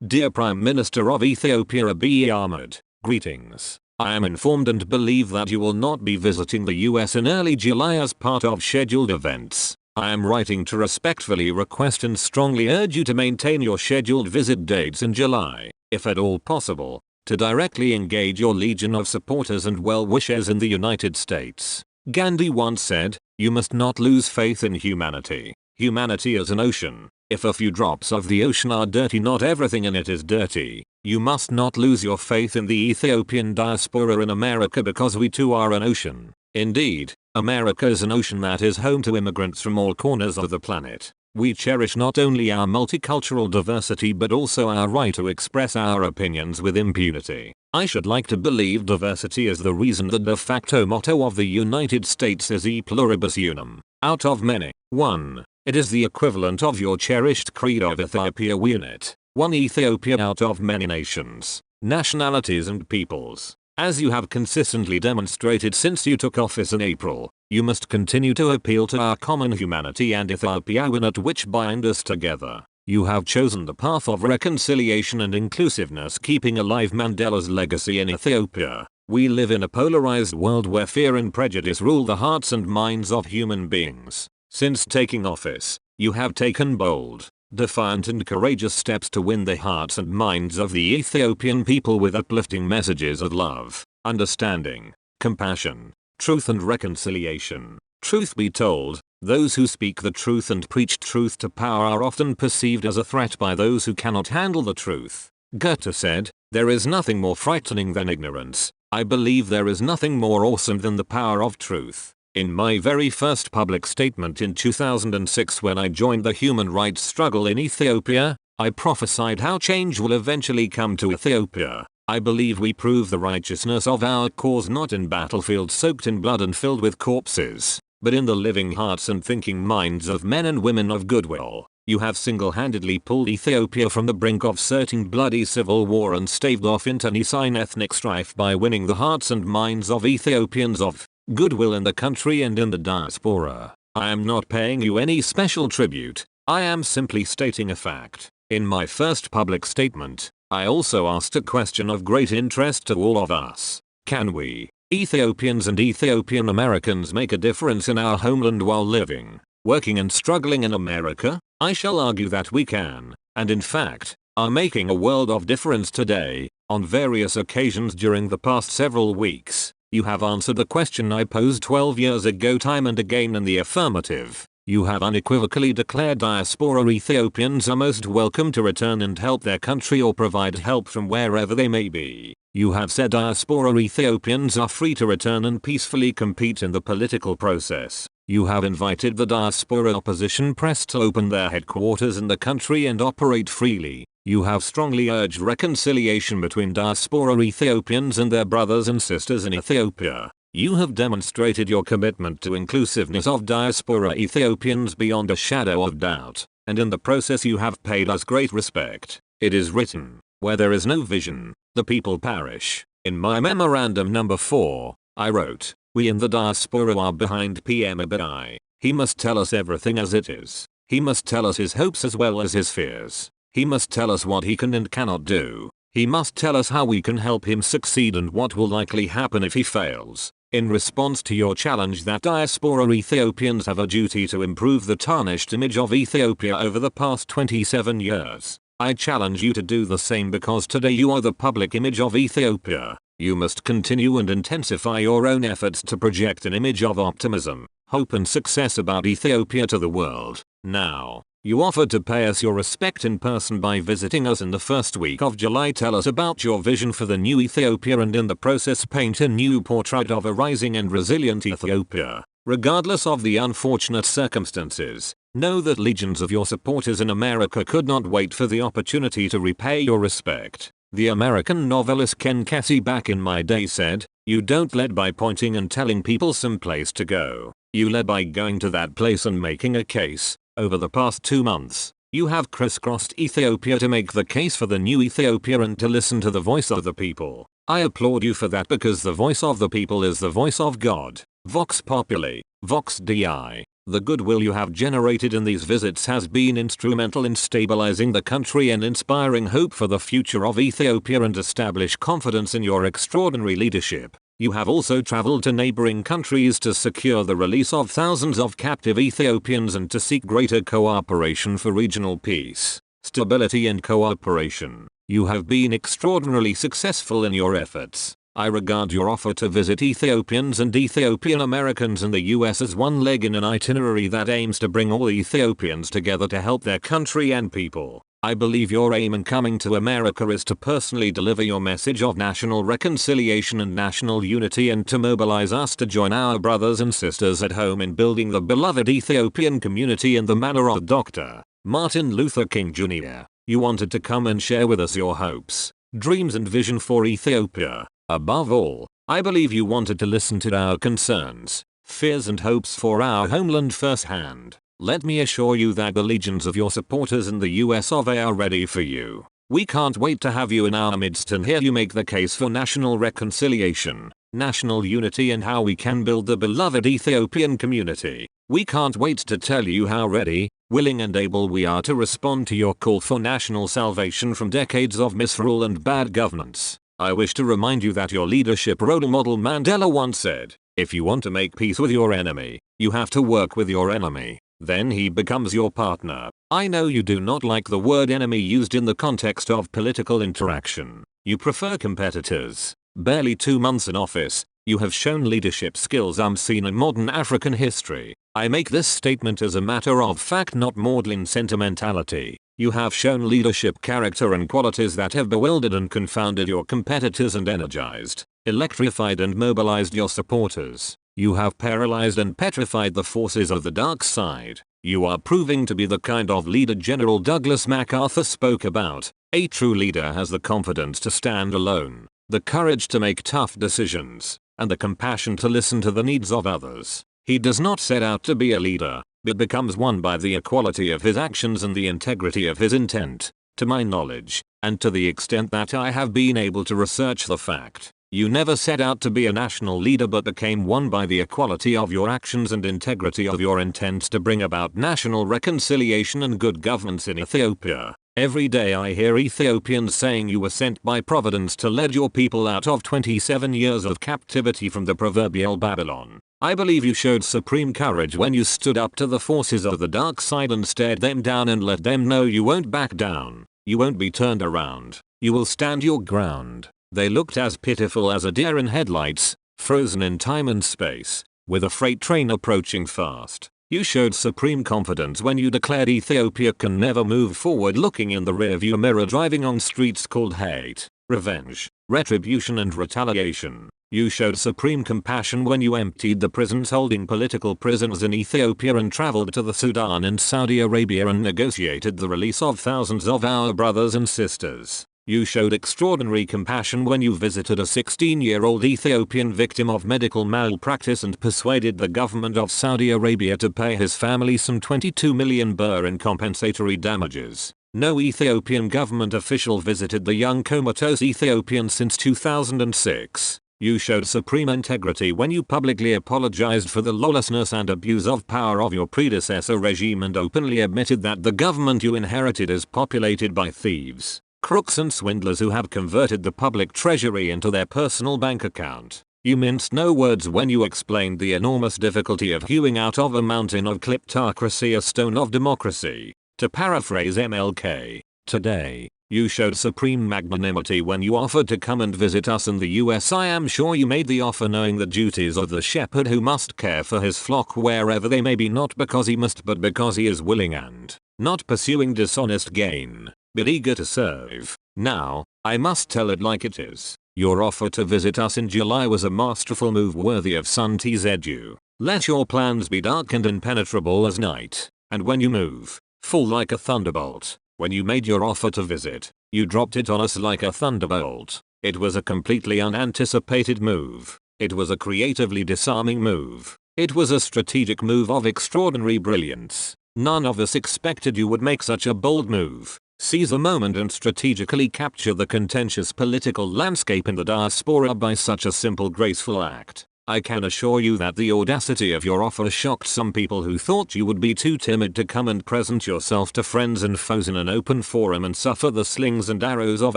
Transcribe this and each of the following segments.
Dear Prime Minister of Ethiopia Abiy Ahmed, greetings. I am informed and believe that you will not be visiting the US in early July as part of scheduled events. I am writing to respectfully request and strongly urge you to maintain your scheduled visit dates in July, if at all possible, to directly engage your legion of supporters and well-wishers in the United States. Gandhi once said, "You must not lose faith in humanity. Humanity is an ocean. If a few drops of the ocean are dirty, not everything in it is dirty." You must not lose your faith in the Ethiopian diaspora in America, because we too are an ocean. Indeed, America is an ocean that is home to immigrants from all corners of the planet. We cherish not only our multicultural diversity but also our right to express our opinions with impunity. I should like to believe diversity is the reason the de facto motto of the United States is E Pluribus Unum, out of many, one. It is the equivalent of your cherished creed of Ethiopiawinet, one Ethiopia out of many nations, nationalities and peoples. As you have consistently demonstrated since you took office in April, you must continue to appeal to our common humanity and Ethiopiawinet which bind us together. You have chosen the path of reconciliation and inclusiveness, keeping alive Mandela's legacy in Ethiopia. We live in a polarized world where fear and prejudice rule the hearts and minds of human beings. Since taking office, you have taken bold, defiant and courageous steps to win the hearts and minds of the Ethiopian people with uplifting messages of love, understanding, compassion, truth and reconciliation. Truth be told, those who speak the truth and preach truth to power are often perceived as a threat by those who cannot handle the truth. Goethe said, "There is nothing more frightening than ignorance." I believe there is nothing more awesome than the power of truth. In my very first public statement in 2006, when I joined the human rights struggle in Ethiopia, I prophesied how change will eventually come to Ethiopia. I believe we prove the righteousness of our cause not in battlefields soaked in blood and filled with corpses, but in the living hearts and thinking minds of men and women of goodwill. You have single-handedly pulled Ethiopia from the brink of certain bloody civil war and staved off internecine ethnic strife by winning the hearts and minds of Ethiopians of goodwill in the country and in the diaspora. I am not paying you any special tribute. I am simply stating a fact. In my first public statement, I also asked a question of great interest to all of us. Can we, Ethiopians and Ethiopian Americans, make a difference in our homeland while living, working and struggling in America? I shall argue that we can, and in fact, are making a world of difference today, on various occasions during the past several weeks. You have answered the question I posed 12 years ago time and again in the affirmative. You have unequivocally declared diaspora Ethiopians are most welcome to return and help their country or provide help from wherever they may be. You have said diaspora Ethiopians are free to return and peacefully compete in the political process. You have invited the diaspora opposition press to open their headquarters in the country and operate freely. You have strongly urged reconciliation between diaspora Ethiopians and their brothers and sisters in Ethiopia. You have demonstrated your commitment to inclusiveness of diaspora Ethiopians beyond a shadow of doubt, and in the process you have paid us great respect. It is written, "Where there is no vision, the people perish." In my memorandum number 4, I wrote, "We in the diaspora are behind PM Abiy. He must tell us everything as it is. He must tell us his hopes as well as his fears. He must tell us what he can and cannot do. He must tell us how we can help him succeed and what will likely happen if he fails." In response to your challenge that diaspora Ethiopians have a duty to improve the tarnished image of Ethiopia over the past 27 years, I challenge you to do the same, because today you are the public image of Ethiopia. You must continue and intensify your own efforts to project an image of optimism, hope and success about Ethiopia to the world. Now, you offered to pay us your respect in person by visiting us in the first week of July. Tell us about your vision for the new Ethiopia and in the process paint a new portrait of a rising and resilient Ethiopia. Regardless of the unfortunate circumstances, know that legions of your supporters in America could not wait for the opportunity to repay your respect. The American novelist Ken Kesey back in my day said, "You don't lead by pointing and telling people some place to go. You led by going to that place and making a case." Over the past 2 months, you have crisscrossed Ethiopia to make the case for the new Ethiopia and to listen to the voice of the people. I applaud you for that, because the voice of the people is the voice of God. Vox Populi, Vox Dei. The goodwill you have generated in these visits has been instrumental in stabilizing the country and inspiring hope for the future of Ethiopia and establish confidence in your extraordinary leadership. You have also traveled to neighboring countries to secure the release of thousands of captive Ethiopians and to seek greater cooperation for regional peace, stability and cooperation. You have been extraordinarily successful in your efforts. I regard your offer to visit Ethiopians and Ethiopian Americans in the US as one leg in an itinerary that aims to bring all Ethiopians together to help their country and people. I believe your aim in coming to America is to personally deliver your message of national reconciliation and national unity and to mobilize us to join our brothers and sisters at home in building the beloved Ethiopian community in the manner of Dr. Martin Luther King Jr. You wanted to come and share with us your hopes, dreams and vision for Ethiopia. Above all, I believe you wanted to listen to our concerns, fears and hopes for our homeland firsthand. Let me assure you that the legions of your supporters in the US of A are ready for you. We can't wait to have you in our midst and hear you make the case for national reconciliation, national unity and how we can build the beloved Ethiopian community. We can't wait to tell you how ready, willing and able we are to respond to your call for national salvation from decades of misrule and bad governance. I wish to remind you that your leadership role model Mandela once said, if you want to make peace with your enemy, you have to work with your enemy. Then he becomes your partner. I know you do not like the word enemy used in the context of political interaction. You prefer competitors. Barely 2 months in office, you have shown leadership skills unseen in modern African history. I make this statement as a matter of fact, not maudlin sentimentality. You have shown leadership character and qualities that have bewildered and confounded your competitors and energized, electrified and mobilized your supporters. You have paralyzed and petrified the forces of the dark side. You are proving to be the kind of leader General Douglas MacArthur spoke about. A true leader has the confidence to stand alone, the courage to make tough decisions, and the compassion to listen to the needs of others. He does not set out to be a leader, but becomes one by the equality of his actions and the integrity of his intent. To my knowledge, and to the extent that I have been able to research the fact, you never set out to be a national leader but became one by the equality of your actions and integrity of your intent to bring about national reconciliation and good governance in Ethiopia. Every day I hear Ethiopians saying you were sent by Providence to lead your people out of 27 years of captivity from the proverbial Babylon. I believe you showed supreme courage when you stood up to the forces of the dark side and stared them down and let them know you won't back down. You won't be turned around. You will stand your ground. They looked as pitiful as a deer in headlights, frozen in time and space, with a freight train approaching fast. You showed supreme confidence when you declared Ethiopia can never move forward looking in the rearview mirror driving on streets called hate, revenge, retribution and retaliation. You showed supreme compassion when you emptied the prisons holding political prisoners in Ethiopia and traveled to the Sudan and Saudi Arabia and negotiated the release of thousands of our brothers and sisters. You showed extraordinary compassion when you visited a 16-year-old Ethiopian victim of medical malpractice and persuaded the government of Saudi Arabia to pay his family some 22 million birr in compensatory damages. No Ethiopian government official visited the young comatose Ethiopian since 2006. You showed supreme integrity when you publicly apologized for the lawlessness and abuse of power of your predecessor regime and openly admitted that the government you inherited is populated by thieves, crooks and swindlers who have converted the public treasury into their personal bank account. You minced no words when you explained the enormous difficulty of hewing out of a mountain of kleptocracy a stone of democracy. To paraphrase MLK, today, you showed supreme magnanimity when you offered to come and visit us in the US. I am sure you made the offer knowing the duties of the shepherd who must care for his flock wherever they may be, not because he must but because he is willing and not pursuing dishonest gain, but eager to serve. Now, I must tell it like it is. Your offer to visit us in July was a masterful move worthy of Sun Tzu. Let your plans be dark and impenetrable as night, and when you move, fall like a thunderbolt. When you made your offer to visit, you dropped it on us like a thunderbolt. It was a completely unanticipated move. It was a creatively disarming move. It was a strategic move of extraordinary brilliance. None of us expected you would make such a bold move, seize a moment and strategically capture the contentious political landscape in the diaspora by such a simple, graceful act. I can assure you that the audacity of your offer shocked some people who thought you would be too timid to come and present yourself to friends and foes in an open forum and suffer the slings and arrows of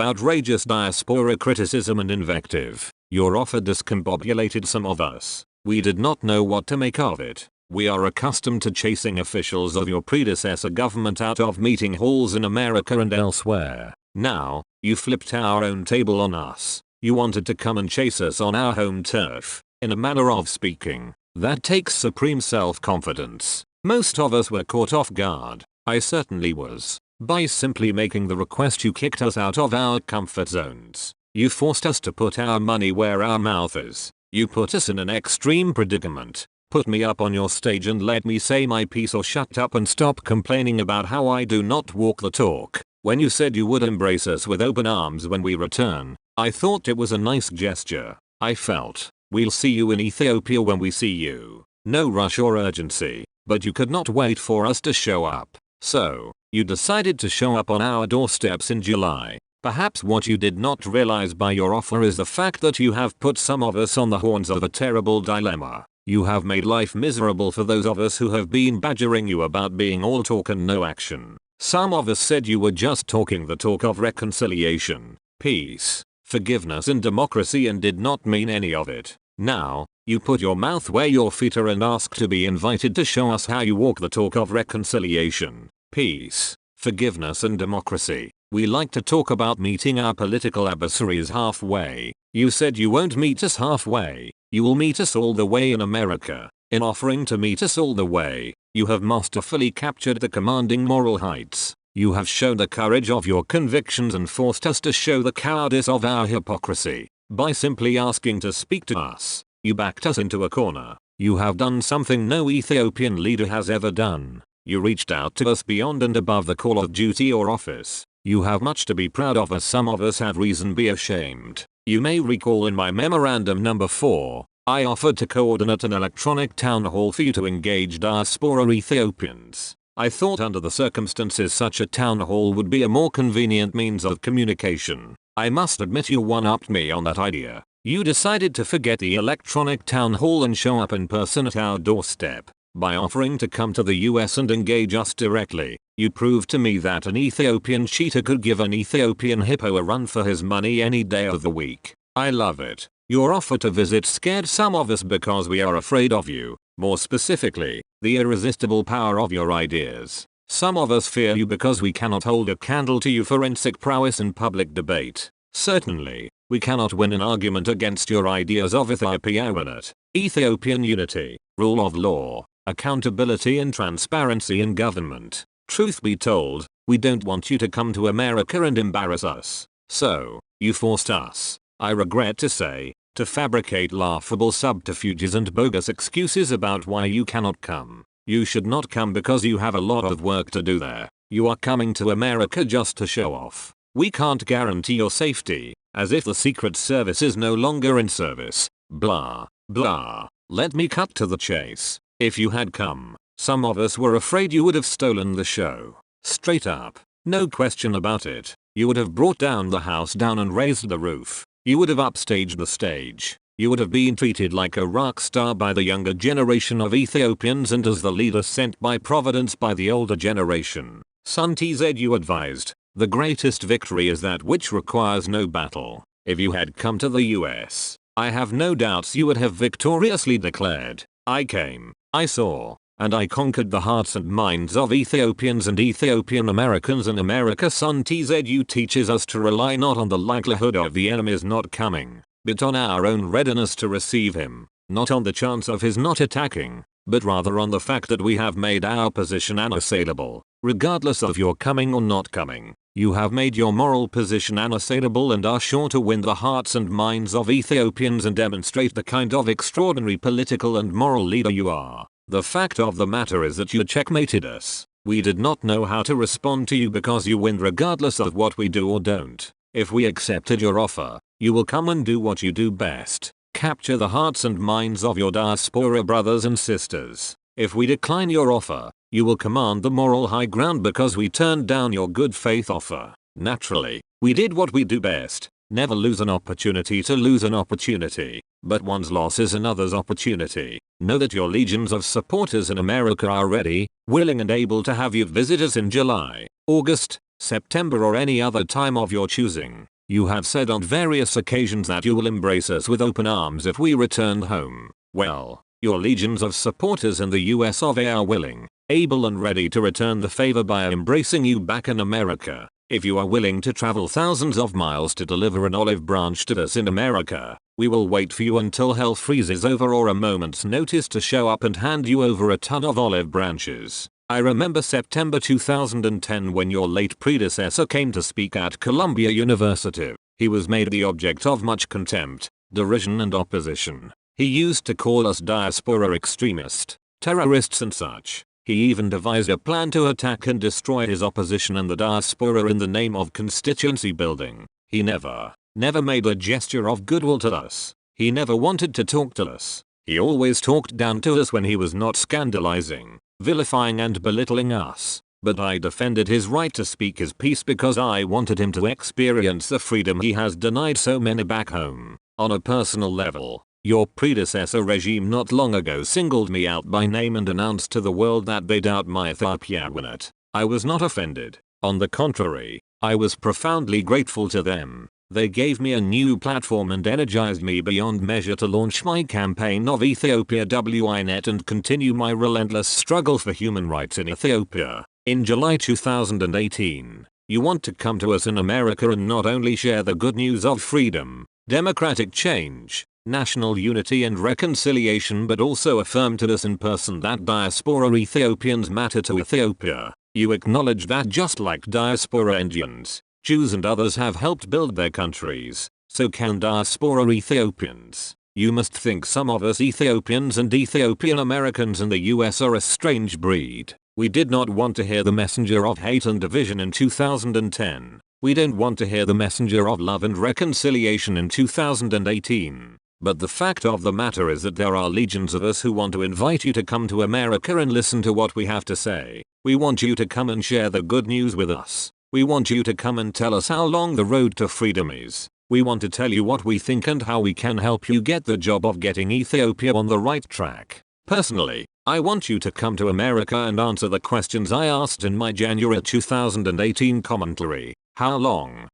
outrageous diaspora criticism and invective. Your offer discombobulated some of us. We did not know what to make of it. We are accustomed to chasing officials of your predecessor government out of meeting halls in America and elsewhere. Now, you flipped our own table on us. You wanted to come and chase us on our home turf. In a manner of speaking, that takes supreme self-confidence. Most of us were caught off guard. I certainly was. By simply making the request, you kicked us out of our comfort zones. You forced us to put our money where our mouth is. You put us in an extreme predicament. Put me up on your stage and let me say my piece, or shut up and stop complaining about how I do not walk the talk. When you said you would embrace us with open arms when we return, I thought it was a nice gesture. I felt, we'll see you in Ethiopia when we see you. No rush or urgency, but you could not wait for us to show up. So, you decided to show up on our doorsteps in July. Perhaps what you did not realize by your offer is the fact that you have put some of us on the horns of a terrible dilemma. You have made life miserable for those of us who have been badgering you about being all talk and no action. Some of us said you were just talking the talk of reconciliation, peace, forgiveness and democracy, and did not mean any of it. Now, you put your mouth where your feet are and ask to be invited to show us how you walk the talk of reconciliation, peace, forgiveness and democracy. We like to talk about meeting our political adversaries halfway. You said you won't meet us halfway. You will meet us all the way in America. In offering to meet us all the way, you have masterfully captured the commanding moral heights. You have shown the courage of your convictions and forced us to show the cowardice of our hypocrisy. By simply asking to speak to us, you backed us into a corner. You have done something no Ethiopian leader has ever done. You reached out to us beyond and above the call of duty or office. You have much to be proud of, as some of us have reason to be ashamed. You may recall in my memorandum number 4, I offered to coordinate an electronic town hall for you to engage diaspora Ethiopians. I thought under the circumstances such a town hall would be a more convenient means of communication. I must admit you one-upped me on that idea. You decided to forget the electronic town hall and show up in person at our doorstep. By offering to come to the US and engage us directly, you proved to me that an Ethiopian cheetah could give an Ethiopian hippo a run for his money any day of the week. I love it. Your offer to visit scared some of us because we are afraid of you, more specifically, the irresistible power of your ideas. Some of us fear you because we cannot hold a candle to your forensic prowess in public debate. Certainly, we cannot win an argument against your ideas of Ethiopiawinet, Ethiopian unity, rule of law, accountability and transparency in government. Truth be told, we don't want you to come to America and embarrass us. So, you forced us, I regret to say, to fabricate laughable subterfuges and bogus excuses about why you cannot come. You should not come because you have a lot of work to do there. You are coming to America just to show off. We can't guarantee your safety, as if the Secret Service is no longer in service. Blah, blah. Let me cut to the chase. If you had come, some of us were afraid you would have stolen the show. Straight up. No question about it. You would have brought down the house down and raised the roof. You would have upstaged the stage. You would have been treated like a rock star by the younger generation of Ethiopians and as the leader sent by Providence by the older generation. Son TZ, you advised, the greatest victory is that which requires no battle. If you had come to the US, I have no doubts you would have victoriously declared, I came, I saw, and I conquered the hearts and minds of Ethiopians and Ethiopian Americans in America. Son TZU teaches us to rely not on the likelihood of the enemy's not coming, but on our own readiness to receive him, not on the chance of his not attacking, but rather on the fact that we have made our position unassailable. Regardless of your coming or not coming, you have made your moral position unassailable and are sure to win the hearts and minds of Ethiopians and demonstrate the kind of extraordinary political and moral leader you are. The fact of the matter is that you checkmated us. We did not know how to respond to you because you win regardless of what we do or don't. If we accepted your offer, you will come and do what you do best. Capture the hearts and minds of your diaspora brothers and sisters. If we decline your offer, you will command the moral high ground because we turned down your good faith offer. Naturally, we did what we do best. Never lose an opportunity to lose an opportunity, but one's loss is another's opportunity. Know that your legions of supporters in America are ready, willing and able to have you visit us in July, August, September or any other time of your choosing. You have said on various occasions that you will embrace us with open arms if we returned home. Well, your legions of supporters in the US of A are willing, able and ready to return the favor by embracing you back in America. If you are willing to travel thousands of miles to deliver an olive branch to us in America, we will wait for you until hell freezes over or a moment's notice to show up and hand you over a ton of olive branches. I remember September 2010 when your late predecessor came to speak at Columbia University. He was made the object of much contempt, derision and opposition. He used to call us diaspora extremist, terrorists and such. He even devised a plan to attack and destroy his opposition and the diaspora in the name of constituency building. He never made a gesture of goodwill to us. He never wanted to talk to us. He always talked down to us when he was not scandalizing, vilifying and belittling us. But I defended his right to speak his piece because I wanted him to experience the freedom he has denied so many back home. On a personal level, your predecessor regime not long ago singled me out by name and announced to the world that they doubt my Ethiopiawinet. I was not offended. On the contrary, I was profoundly grateful to them. They gave me a new platform and energized me beyond measure to launch my campaign of Ethiopiawinet and continue my relentless struggle for human rights in Ethiopia. In July 2018, you want to come to us in America and not only share the good news of freedom, democratic change, national unity and reconciliation but also affirm to us in person that diaspora Ethiopians matter to Ethiopia. You acknowledge that just like diaspora Indians, Jews and others have helped build their countries, so can diaspora Ethiopians. You must think some of us Ethiopians and Ethiopian Americans in the US are a strange breed. We did not want to hear the messenger of hate and division in 2010. We don't want to hear the messenger of love and reconciliation in 2018. But the fact of the matter is that there are legions of us who want to invite you to come to America and listen to what we have to say. We want you to come and share the good news with us. We want you to come and tell us how long the road to freedom is. We want to tell you what we think and how we can help you get the job of getting Ethiopia on the right track. Personally, I want you to come to America and answer the questions I asked in my January 2018 commentary. How long,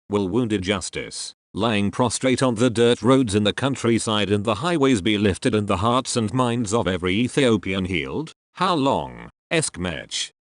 will wounded justice, lying prostrate on the dirt roads in the countryside and the highways be lifted and the hearts and minds of every Ethiopian healed? How long,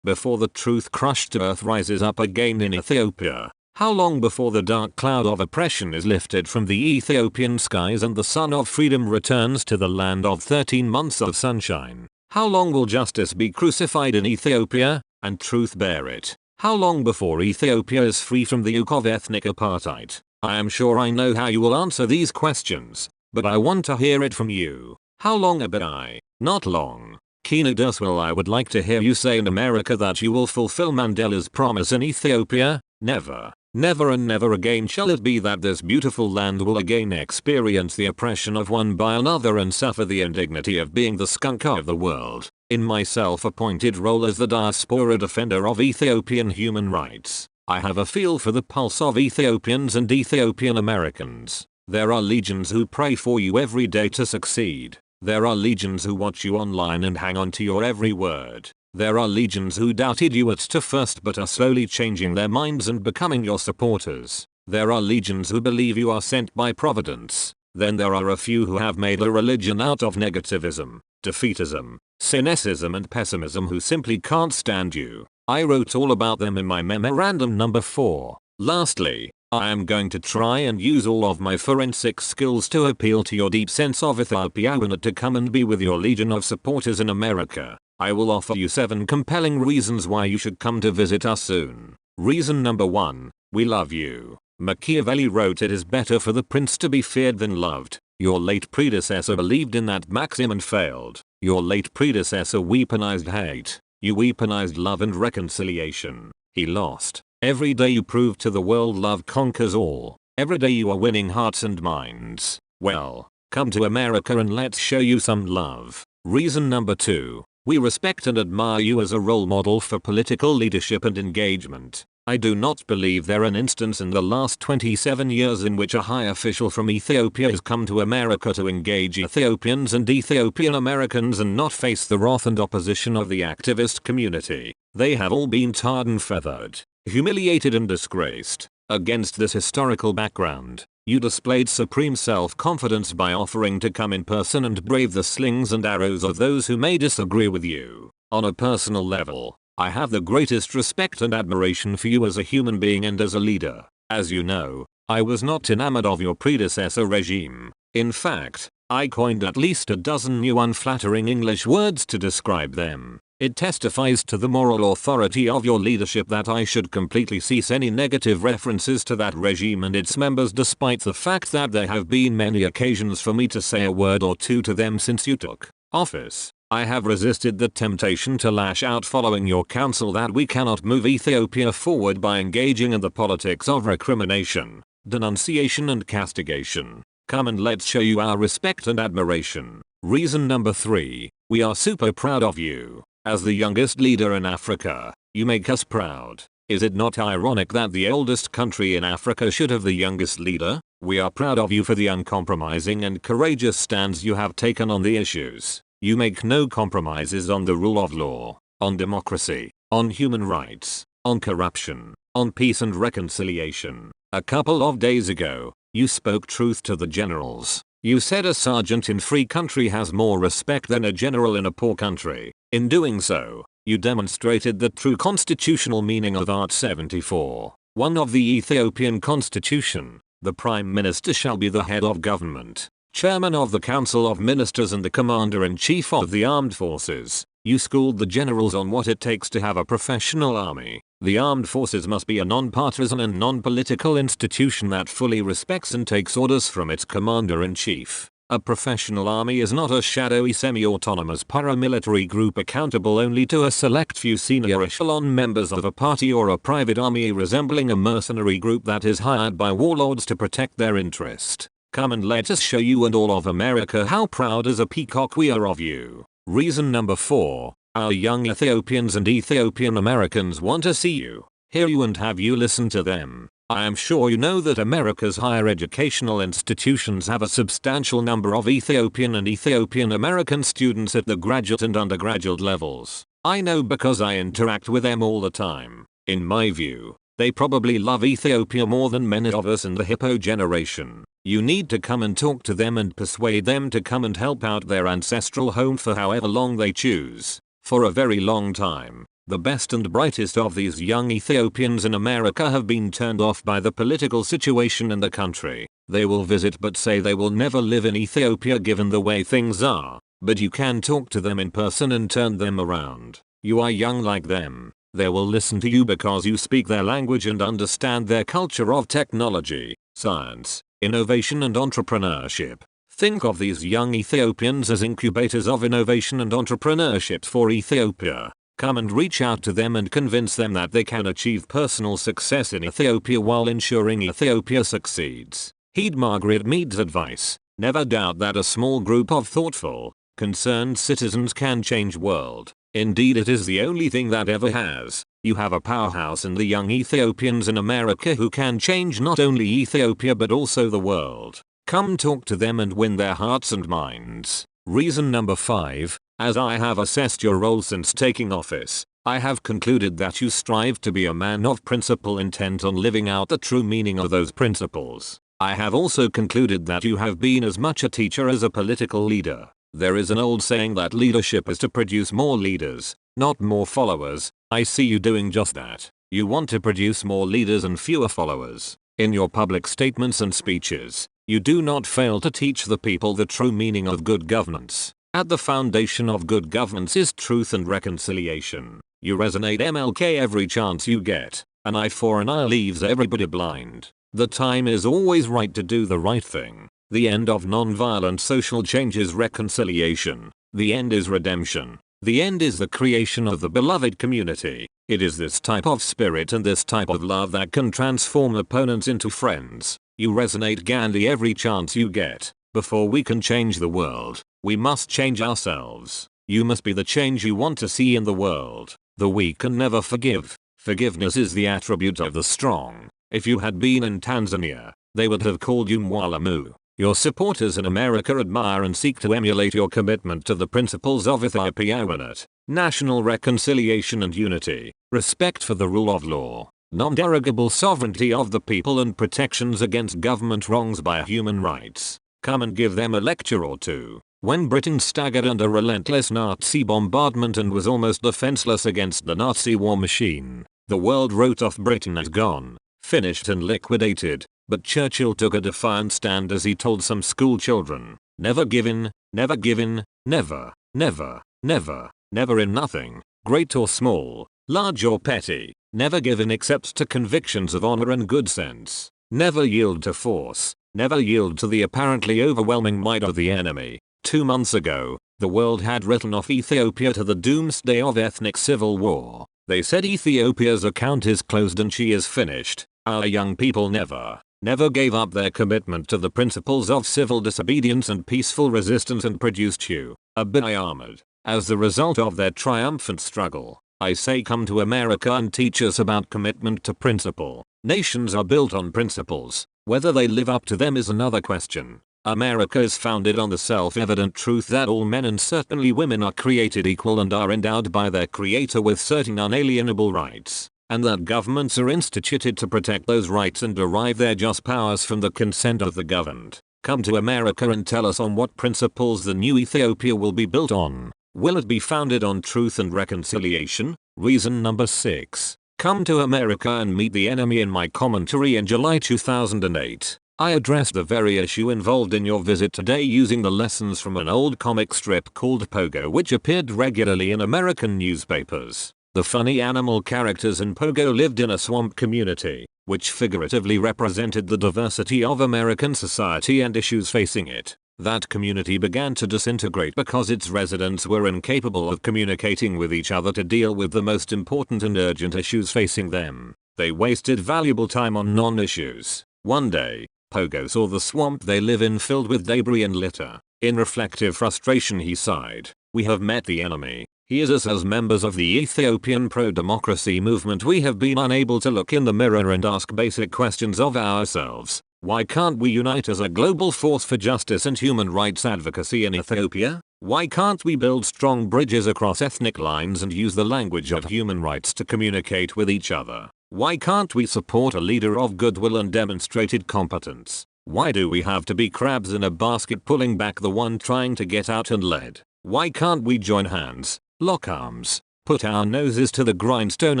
before the truth crushed to earth rises up again in Ethiopia? How long before the dark cloud of oppression is lifted from the Ethiopian skies and the sun of freedom returns to the land of 13 months of sunshine? How long will justice be crucified in Ethiopia, and truth bear it? How long before Ethiopia is free from the yoke of ethnic apartheid? I am sure I know how you will answer these questions, but I want to hear it from you. How long Abiy? Not long. Kina Duswell, I would like to hear you say in America that you will fulfill Mandela's promise in Ethiopia. Never. Never and never again shall it be that this beautiful land will again experience the oppression of one by another and suffer the indignity of being the skunk of the world. In my self-appointed role as the diaspora defender of Ethiopian human rights, I have a feel for the pulse of Ethiopians and Ethiopian Americans. There are legions who pray for you every day to succeed. There are legions who watch you online and hang on to your every word. There are legions who doubted you at first but are slowly changing their minds and becoming your supporters. There are legions who believe you are sent by Providence. Then there are a few who have made a religion out of negativism, defeatism, cynicism and pessimism who simply can't stand you. I wrote all about them in my memorandum number 4. Lastly, I am going to try and use all of my forensic skills to appeal to your deep sense of Ethiopiawinet to come and be with your legion of supporters in America. I will offer you 7 compelling reasons why you should come to visit us soon. Reason number 1, we love you. Machiavelli wrote it is better for the prince to be feared than loved. Your late predecessor believed in that maxim and failed. Your late predecessor weaponized hate. You weaponized love and reconciliation. He lost. Every day you prove to the world love conquers all. Every day you are winning hearts and minds. Well, come to America and let's show you some love. Reason number 2. We respect and admire you as a role model for political leadership and engagement. I do not believe there an instance in the last 27 years in which a high official from Ethiopia has come to America to engage Ethiopians and Ethiopian Americans and not face the wrath and opposition of the activist community. They have all been tarred and feathered, humiliated and disgraced. Against this historical background, you displayed supreme self-confidence by offering to come in person and brave the slings and arrows of those who may disagree with you. On a personal level, I have the greatest respect and admiration for you as a human being and as a leader. As you know, I was not enamored of your predecessor regime. In fact, I coined at least a dozen new unflattering English words to describe them. It testifies to the moral authority of your leadership that I should completely cease any negative references to that regime and its members, despite the fact that there have been many occasions for me to say a word or two to them since you took office. I have resisted the temptation to lash out following your counsel that we cannot move Ethiopia forward by engaging in the politics of recrimination, denunciation and castigation. Come and let's show you our respect and admiration. Reason number 3, we are super proud of you. As the youngest leader in Africa, you make us proud. Is it not ironic that the oldest country in Africa should have the youngest leader? We are proud of you for the uncompromising and courageous stands you have taken on the issues. You make no compromises on the rule of law, on democracy, on human rights, on corruption, on peace and reconciliation. A couple of days ago, you spoke truth to the generals. You said a sergeant in free country has more respect than a general in a poor country. In doing so, you demonstrated the true constitutional meaning of Art 74, 1 of the Ethiopian constitution. The Prime Minister shall be the head of government, Chairman of the Council of Ministers and the Commander-in-Chief of the Armed Forces. You schooled the generals on what it takes to have a professional army. The armed forces must be a non-partisan and non-political institution that fully respects and takes orders from its commander-in-chief. A professional army is not a shadowy semi-autonomous paramilitary group accountable only to a select few senior echelon members of a party or a private army resembling a mercenary group that is hired by warlords to protect their interest. Come and let us show you and all of America how proud as a peacock we are of you. Reason number 4, our young Ethiopians and Ethiopian Americans want to see you, hear you and have you listen to them. I am sure you know that America's higher educational institutions have a substantial number of Ethiopian and Ethiopian American students at the graduate and undergraduate levels. I know because I interact with them all the time. In my view, they probably love Ethiopia more than many of us in the hippo generation. You need to come and talk to them and persuade them to come and help out their ancestral home for however long they choose. For a very long time, the best and brightest of these young Ethiopians in America have been turned off by the political situation in the country. They will visit but say they will never live in Ethiopia given the way things are. But you can talk to them in person and turn them around. You are young like them. They will listen to you because you speak their language and understand their culture of technology, science, innovation and entrepreneurship. Think of these young Ethiopians as incubators of innovation and entrepreneurship for Ethiopia. Come and reach out to them and convince them that they can achieve personal success in Ethiopia while ensuring Ethiopia succeeds. Heed Margaret Mead's advice. Never doubt that a small group of thoughtful, concerned citizens can change world. Indeed, it is the only thing that ever has. You have a powerhouse in the young Ethiopians in America who can change not only Ethiopia but also the world. Come talk to them and win their hearts and minds. Reason number 5, as I have assessed your role since taking office, I have concluded that you strive to be a man of principle intent on living out the true meaning of those principles. I have also concluded that you have been as much a teacher as a political leader. There is an old saying that leadership is to produce more leaders, not more followers. I see you doing just that. You want to produce more leaders and fewer followers. In your public statements and speeches, you do not fail to teach the people the true meaning of good governance. At the foundation of good governance is truth and reconciliation. You resonate MLK every chance you get. An eye for an eye leaves everybody blind. The time is always right to do the right thing. The end of non-violent social change is reconciliation. The end is redemption. The end is the creation of the beloved community. It is this type of spirit and this type of love that can transform opponents into friends. You resonate Gandhi every chance you get. Before we can change the world, we must change ourselves. You must be the change you want to see in the world. The weak can never forgive. Forgiveness is the attribute of the strong. If you had been in Tanzania, they would have called you Mwalimu. Your supporters in America admire and seek to emulate your commitment to the principles of Ethiopiawinet, national reconciliation and unity, respect for the rule of law, non-derogable sovereignty of the people and protections against government wrongs by human rights. Come and give them a lecture or two. When Britain staggered under relentless Nazi bombardment and was almost defenseless against the Nazi war machine, the world wrote off Britain as gone, finished and liquidated. But Churchill took a defiant stand as he told some school children, never give in, never give in, never, never, never, never in nothing, great or small, large or petty, never give in except to convictions of honor and good sense, never yield to force, never yield to the apparently overwhelming might of the enemy. 2 months ago, the world had written off Ethiopia to the doomsday of ethnic civil war. They said Ethiopia's account is closed and she is finished. Our young people never gave up their commitment to the principles of civil disobedience and peaceful resistance and produced you, Abiy Ahmed, as the result of their triumphant struggle. I say come to America and teach us about commitment to principle. Nations are built on principles. Whether they live up to them is another question. America is founded on the self-evident truth that all men and certainly women are created equal and are endowed by their creator with certain unalienable rights, and that governments are instituted to protect those rights and derive their just powers from the consent of the governed. Come to America and tell us on what principles the new Ethiopia will be built on. Will it be founded on truth and reconciliation? Reason number 6. Come to America and meet the enemy. In my commentary in July 2008, I addressed the very issue involved in your visit today using the lessons from an old comic strip called Pogo, which appeared regularly in American newspapers. The funny animal characters in Pogo lived in a swamp community, which figuratively represented the diversity of American society and issues facing it. That community began to disintegrate because its residents were incapable of communicating with each other to deal with the most important and urgent issues facing them. They wasted valuable time on non-issues. One day, Pogo saw the swamp they live in filled with debris and litter. In reflective frustration he sighed, "We have met the enemy. He is us. As members of the Ethiopian pro-democracy movement, we have been unable to look in the mirror and ask basic questions of ourselves. Why can't we unite as a global force for justice and human rights advocacy in Ethiopia? Why can't we build strong bridges across ethnic lines and use the language of human rights to communicate with each other? Why can't we support a leader of goodwill and demonstrated competence? Why do we have to be crabs in a basket pulling back the one trying to get out and led? Why can't we join hands, lock arms, put our noses to the grindstone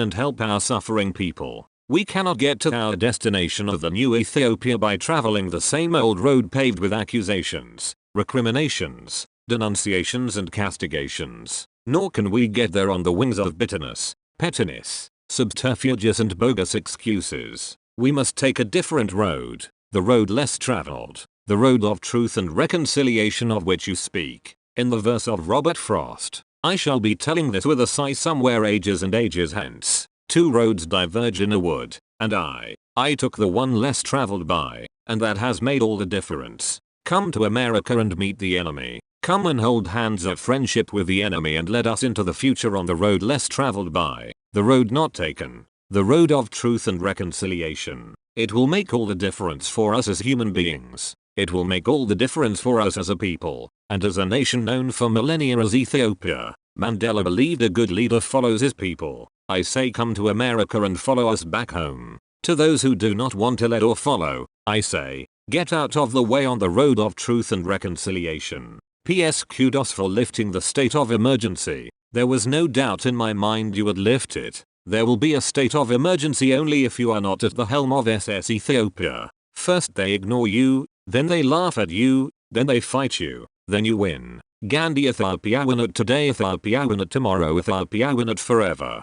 and help our suffering people? We cannot get to our destination of the new Ethiopia by traveling the same old road paved with accusations, recriminations, denunciations and castigations. Nor can we get there on the wings of bitterness, pettiness, subterfuges and bogus excuses. We must take a different road, the road less traveled, the road of truth and reconciliation of which you speak. In the verse of Robert Frost, I shall be telling this with a sigh somewhere ages and ages hence. Two roads diverge in a wood, and I took the one less traveled by, and that has made all the difference. Come to America and meet the enemy. Come and hold hands of friendship with the enemy and let us into the future on the road less traveled by, the road not taken, the road of truth and reconciliation. It will make all the difference for us as human beings. It will make all the difference for us as a people, and as a nation known for millennia as Ethiopia. Mandela believed a good leader follows his people. I say come to America and follow us back home. To those who do not want to lead or follow, I say, get out of the way on the road of truth and reconciliation. P.S. Kudos for lifting the state of emergency. There was no doubt in my mind you would lift it. There will be a state of emergency only if you are not at the helm of SS Ethiopia. First they ignore you, then they laugh at you, then they fight you, then you win. Gandhi. Ethiopiawinet today, Ethiopiawinet tomorrow, Ethiopiawinet forever.